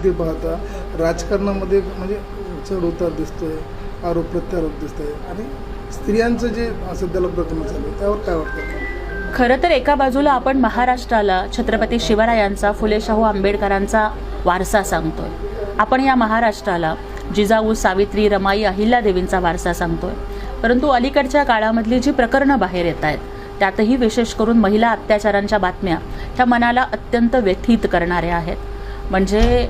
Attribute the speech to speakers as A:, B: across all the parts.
A: ते पाहता राजकारणामध्ये म्हणजे चढ उतार दिसतोय, आरोप प्रत्यारोप दिसतोय आणि स्त्रियांचं जे सध्याला प्रकरण चालू आहे त्यावर काय वाटतं?
B: खरं तर एका बाजूला आपण महाराष्ट्राला छत्रपती शिवरायांचा, फुले शाहू आंबेडकरांचा वारसा सांगतोय. आपण या महाराष्ट्राला जिजाऊ, सावित्री, रमाई, अहिल्यादेवींचा वारसा सांगतोय. परंतु अलीकडच्या काळामधली जी प्रकरणं बाहेर येत आहेत त्यातही विशेष करून महिला अत्याचारांच्या बातम्या ह्या मनाला अत्यंत व्यथित करणाऱ्या आहेत. म्हणजे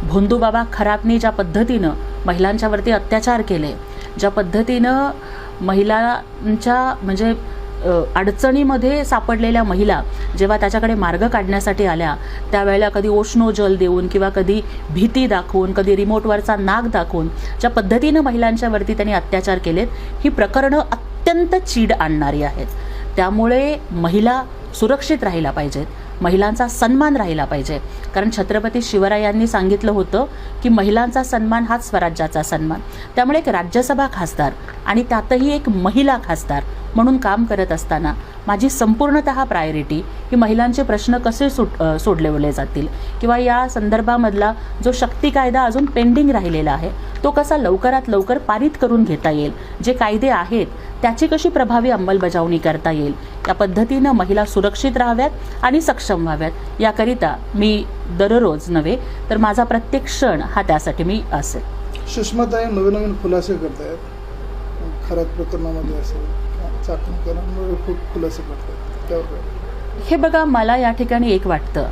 B: भोंदूबाबा खरातनी ज्या पद्धतीनं महिलांच्यावरती अत्याचार केले, ज्या पद्धतीनं महिलांच्या म्हणजे अडचणीमध्ये सापडलेल्या महिला जेव्हा त्याच्याकडे मार्ग काढण्यासाठी आल्या त्यावेळेला कधी ओशनो जल देऊन किंवा कधी भीती दाखवून, कधी रिमोटवरचा नाग दाखवून ज्या पद्धतीनं महिलांच्यावरती त्यांनी अत्याचार केलेत, ही प्रकरणं अत्यंत चीड आणणारी आहेत. त्यामुळे महिला सुरक्षित राहिला पाहिजेत, महिलांचा सन्मान राहिला पाहिजे. कारण छत्रपती शिवरायांनी सांगितलं होतं की महिलांचा सन्मान हाच स्वराज्याचा सन्मान. त्यामुळे एक राज्यसभा खासदार आणि त्यातही एक महिला खासदार म्हणून काम करत असताना माझी संपूर्णतः प्रायोरिटी ही महिलांचे प्रश्न कसे सोडवले जातील किंवा या संदर्भामधला जो शक्ती कायदा अजून पेंडिंग राहिलेला आहे तो कसा लवकरात लवकर पारित करून घेता येईल, जे कायदे आहेत त्याची कशी प्रभावी अंमलबजावणी करता येईल, या पद्धतीनं महिला सुरक्षित राहाव्यात आणि सक्षम व्हाव्यात, याकरिता मी दररोज नव्हे तर माझा प्रत्येक क्षण हा त्यासाठी मी असेल.
A: सुषमाताई नवीन खुलासे करत आहेत, खरात प्रकरणामध्ये असेल चाकणकरांवर खूप खुलासे करतात, त्यावर काय?
B: हे बघा, मला या ठिकाणी एक वाटतं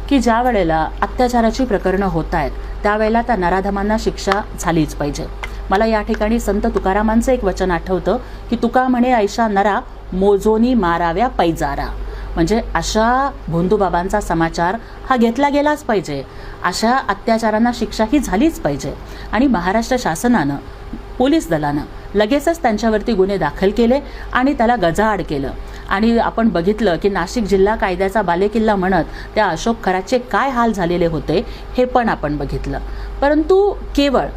B: की ज्या वेळेला अत्याचाराची प्रकरणं होत आहेत त्यावेळेला त्या नराधमांना शिक्षा झालीच पाहिजे. मला या ठिकाणी संत तुकारामांचं एक वचन आठवतं की तुका म्हणे ऐशा नरा मोजोनी माराव्या पैजारा. म्हणजे अशा भोंदूबाबांचा समाचार हा घेतला गेलाच पाहिजे, अशा अत्याचारांना शिक्षा ही झालीच पाहिजे. आणि महाराष्ट्र शासनानं, पोलीस दलानं लगेचच त्यांच्यावरती गुन्हे दाखल केले आणि त्याला गजाआड केलं. आणि आपण बघितलं की नाशिक जिल्हा कायद्याचा बालेकिल्ला म्हणत त्या अशोक खरातचे काय हाल झालेले होते हे पण आपण बघितलं. परंतु केवळ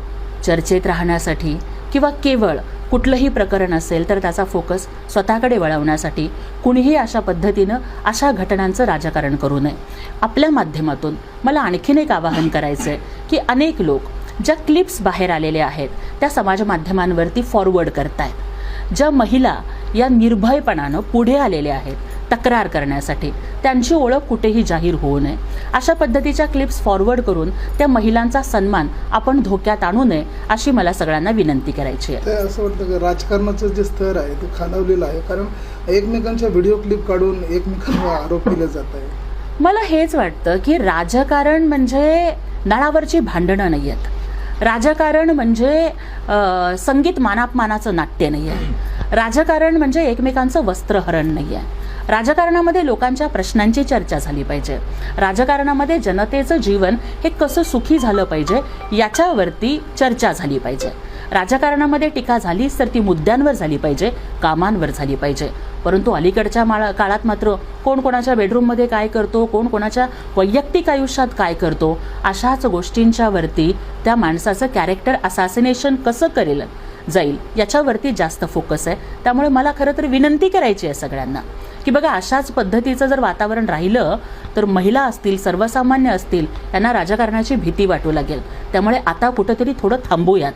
B: चर्चेत राहण्यासाठी किंवा केवळ कुठलंही प्रकरण असेल तर त्याचा फोकस स्वतःकडे वळवण्यासाठी कुणीही अशा पद्धतीनं अशा घटनांचं राजकारण करू नये. आपल्या माध्यमातून मला आणखीन एक आवाहन करायचं आहे की अनेक लोक ज्या क्लिप्स बाहेर आलेल्या आहेत त्या समाज माध्यमांवरती फॉरवर्ड करतायत. ज्या महिला या निर्भयपणानं पुढे आलेल्या आहेत तक्रार करण्यासाठी, त्यांची ओळख कुठेही जाहीर होऊ नये. अशा पद्धतीच्या क्लिप्स फॉरवर्ड करून त्या महिलांचा सन्मान आपण धोक्यात आणू नये अशी मला सगळ्यांना विनंती करायची आहे.
A: असं वाटतं की राजकारणाचं जे स्तर आहे ते खालावलेलं आहे, कारण एकमेकांच्या व्हिडिओ क्लिप काढून एकमेकांवर आरोप केले जात आहे.
B: मला हेच वाटतं की राजकारण म्हणजे नळावरची भांडणं नाही आहेत. राजकारण म्हणजे संगीत मानापमानाचं नाट्य नाही आहे. राजकारण म्हणजे एकमेकांचं वस्त्रहरण नाही आहे. राजकारणामध्ये लोकांच्या प्रश्नांची चर्चा झाली पाहिजे. राजकारणामध्ये जनतेचं जीवन हे कसं सुखी झालं पाहिजे याच्यावरती चर्चा झाली पाहिजे. राजकारणामध्ये टीका झालीच तर ती मुद्द्यांवर झाली पाहिजे, कामांवर झाली पाहिजे. परंतु अलीकडच्या काळात मात्र कोण कोणाच्या बेडरूममध्ये काय करतो, कोण कोणाच्या वैयक्तिक आयुष्यात काय करतो, अशाच गोष्टींच्या वरती त्या माणसाचं कॅरेक्टर असॅसिनेशन कसं करेल जाईल याच्यावरती जास्त फोकस आहे. त्यामुळे मला खरं तर विनंती करायची आहे सगळ्यांना की बघा, अशाच पद्धतीचं जर वातावरण राहिलं तर महिला असतील, सर्वसामान्य असतील, यांना राजकारणाची भीती वाटू लागेल. त्यामुळे आता कुठंतरी थोडं थांबूयात.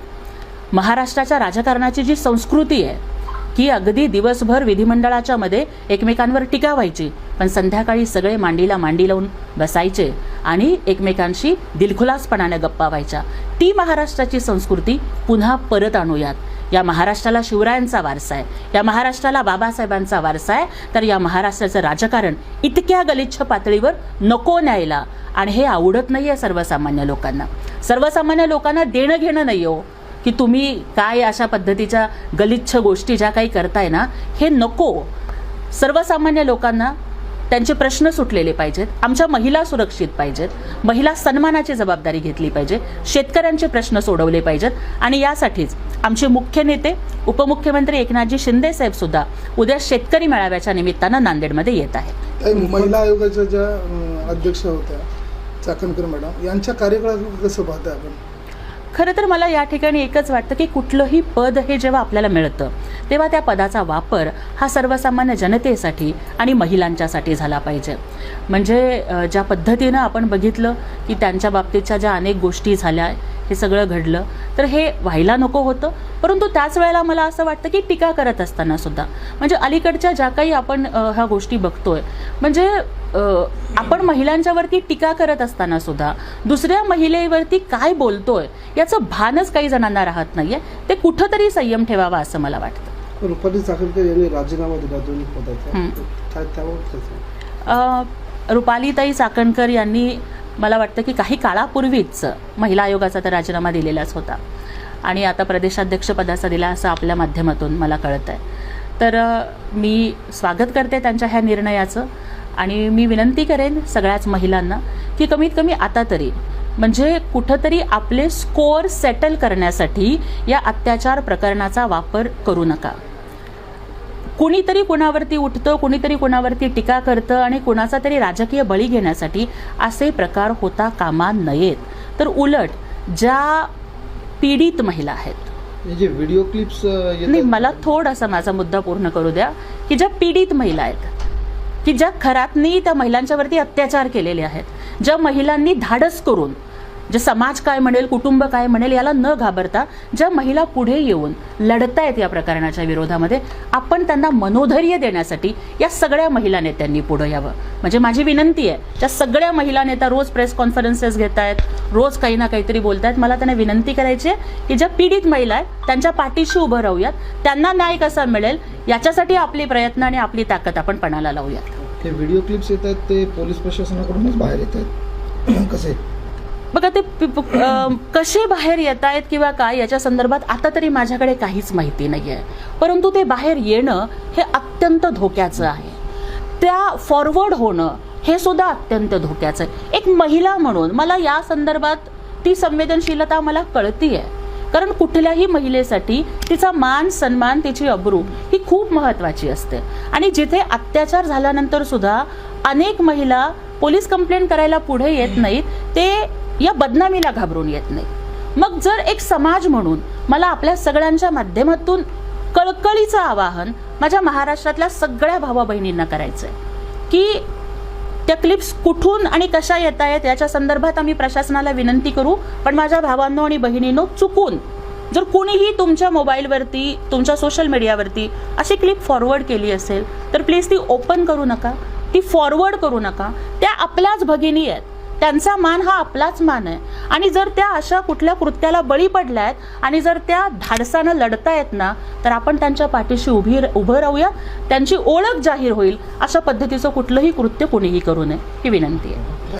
B: महाराष्ट्राच्या राजकारणाची जी संस्कृती आहे की अगदी दिवसभर विधिमंडळाच्या मध्ये एकमेकांवर टीका व्हायची, पण संध्याकाळी सगळे मांडीला मांडी लावून बसायचे आणि एकमेकांशी दिलखुलासपणाने गप्पा व्हायच्या, ती महाराष्ट्राची संस्कृती पुन्हा परत आणूयात. या महाराष्ट्राला शिवरायांचा वारसा आहे, या महाराष्ट्राला बाबासाहेबांचा वारसा आहे, तर या महाराष्ट्राचं राजकारण इतक्या गलिच्छ पातळीवर नको न्यायला. आणि हे आवडत नाही आहे सर्वसामान्य लोकांना. सर्वसामान्य लोकांना देणं घेणं नाही हो की तुम्ही काय अशा पद्धतीच्या गलिच्छ गोष्टी ज्या काही करताय ना, हे नको. सर्वसामान्य लोकांना त्यांचे प्रश्न सुटलेले पाहिजेत, आमच्या महिला सुरक्षित पाहिजेत, महिला सन्मानाची जबाबदारी घेतली पाहिजे, शेतकऱ्यांचे प्रश्न सोडवले पाहिजेत. आणि यासाठीच आमचे मुख्य नेते उपमुख्यमंत्री एकनाथजी शिंदे साहेब सुद्धा उद्या शेतकरी मेळाव्याच्या निमित्तानं नांदेडमध्ये येत आहेत.
A: महिला आयोगाच्या ज्या अध्यक्ष होत्या चाकणकर मॅडम, यांच्या कार्यकाळात कसं पाहताय आपण?
B: खरं तर मला या ठिकाणी एकच वाटतं की कुठलंही पद हे जेव्हा आपल्याला मिळतं तेव्हा त्या पदाचा वापर हा सर्वसामान्य जनतेसाठी आणि महिलांच्यासाठी झाला पाहिजे. म्हणजे ज्या पद्धतीनं आपण बघितलं की त्यांच्या बाबतीतच्या ज्या अनेक गोष्टी झाल्या, हे सगळं घडलं, तर हे व्हायला नको होतं. परंतु त्याच वेळेला मला असं वाटतं की टीका करत असताना सुद्धा म्हणजे अलीकडच्या ज्या काही आपण ह्या गोष्टी बघतोय, म्हणजे आपण महिलांच्यावरती टीका करत असताना सुद्धा दुसऱ्या महिलेवरती काय बोलतोय याचं भानच काही जणांना राहत नाहीये. ते कुठंतरी संयम ठेवावा असं मला वाटतं.
A: रुपाली चाकणकर यांनी राजीनामा दिला दोन्ही पदाचा, त्यावर
B: रुपालीताई चाकणकर यांनी मला वाटतं की काही काळापूर्वीच महिला आयोगाचा तर राजीनामा दिलेलाच होता आणि आता प्रदेशाध्यक्षपदाचा दिला असं आपल्या माध्यमातून मला कळत आहे. तर मी स्वागत करते त्यांच्या ह्या निर्णयाचं आणि मी विनंती करेन सगळ्याच महिलांना की कमीत कमी आता तरी म्हणजे कुठंतरी आपले स्कोअर सेटल करण्यासाठी या अत्याचार प्रकरणाचा वापर करू नका. कुणीतरी कुणावरती उठतं, कुणीतरी कुणावरती टीका करतं आणि कुणाचा तरी राजकीय बळी घेण्यासाठी असे प्रकार होता कामा नयेत. तर उलट ज्या पीडित महिला आहेत,
C: जे व्हिडिओ क्लिप्स
B: नाही, मला थोडासा माझा मुद्दा पूर्ण करू द्या, की ज्या पीडित महिला आहेत, की ज्या खरातनी त्या महिलांच्यावरती अत्याचार केलेले आहेत, ज्या महिलांनी धाडस करून जे समाज काय म्हणेल, कुटुंब काय म्हणेल याला न घाबरता ज्या महिला पुढे येऊन लढतायत या प्रकरणाच्या विरोधामध्ये, आपण त्यांना मनोधैर्य देण्यासाठी या सगळ्या महिला नेत्यांनी पुढे यावं. म्हणजे माझी विनंती आहे, त्या सगळ्या महिला नेत्या रोज प्रेस कॉन्फरन्सेस घेत आहेत, रोज काही ना काहीतरी बोलत आहेत, मला त्यांना विनंती करायची आहे की ज्या पीडित महिला आहेत त्यांच्या पाठीशी उभं राहूयात, त्यांना न्याय कसा मिळेल याच्यासाठी आपले प्रयत्न आणि आपली ताकद आपण पणाला लावूयात.
C: हे व्हिडिओ क्लिप्स येत आहेत ते पोलीस प्रशासनाकडूनच बाहेर येत आहेत कसे
B: बघा, ते कसे बाहेर येत आहेत किंवा काय याच्या संदर्भात आता तरी माझ्याकडे काहीच माहिती नाही आहे. परंतु ते बाहेर येणं हे अत्यंत धोक्याचं आहे. त्या फॉरवर्ड होणं हे सुद्धा अत्यंत धोक्याचं आहे. एक महिला म्हणून मला या संदर्भात ती संवेदनशीलता मला कळतीये, कारण कुठल्याही महिलेसाठी तिचा मान सन्मान, तिची अब्रू ही खूप महत्त्वाची असते. आणि जिथे अत्याचार झाल्यानंतर सुद्धा अनेक महिला पोलीस कंप्लेंट करायला पुढे येत नाहीत, ते या बदनामीला घाबरून येत नाही. मग जर एक समाज म्हणून मला आपल्या सगळ्यांच्या माध्यमातून कळकळीचं आवाहन माझ्या महाराष्ट्रातल्या सगळ्या भावा बहिणींना करायचं आहे की त्या क्लिप्स कुठून आणि कशा येत आहेत याच्या संदर्भात आम्ही प्रशासनाला विनंती करू. पण माझ्या भावांनो आणि बहिणींनो, चुकून जर कोणीही तुमच्या मोबाईलवरती, तुमच्या सोशल मीडियावरती अशी क्लिप फॉरवर्ड केली असेल तर प्लीज ती ओपन करू नका, ती फॉरवर्ड करू नका. त्या आपल्याच भगिनी आहेत, त्यांचा मान हा आपलाच मान आहे. आणि जर त्या अशा कुठल्या कृत्याला बळी पडल्या आहेत आणि जर त्या धाडसानं लढतायत ना, तर आपण त्यांच्या पाठीशी उभं राहूया. त्यांची ओळख जाहीर होईल अशा पद्धतीचं कुठलंही कृत्य कोणीही करू नये ही विनंती आहे.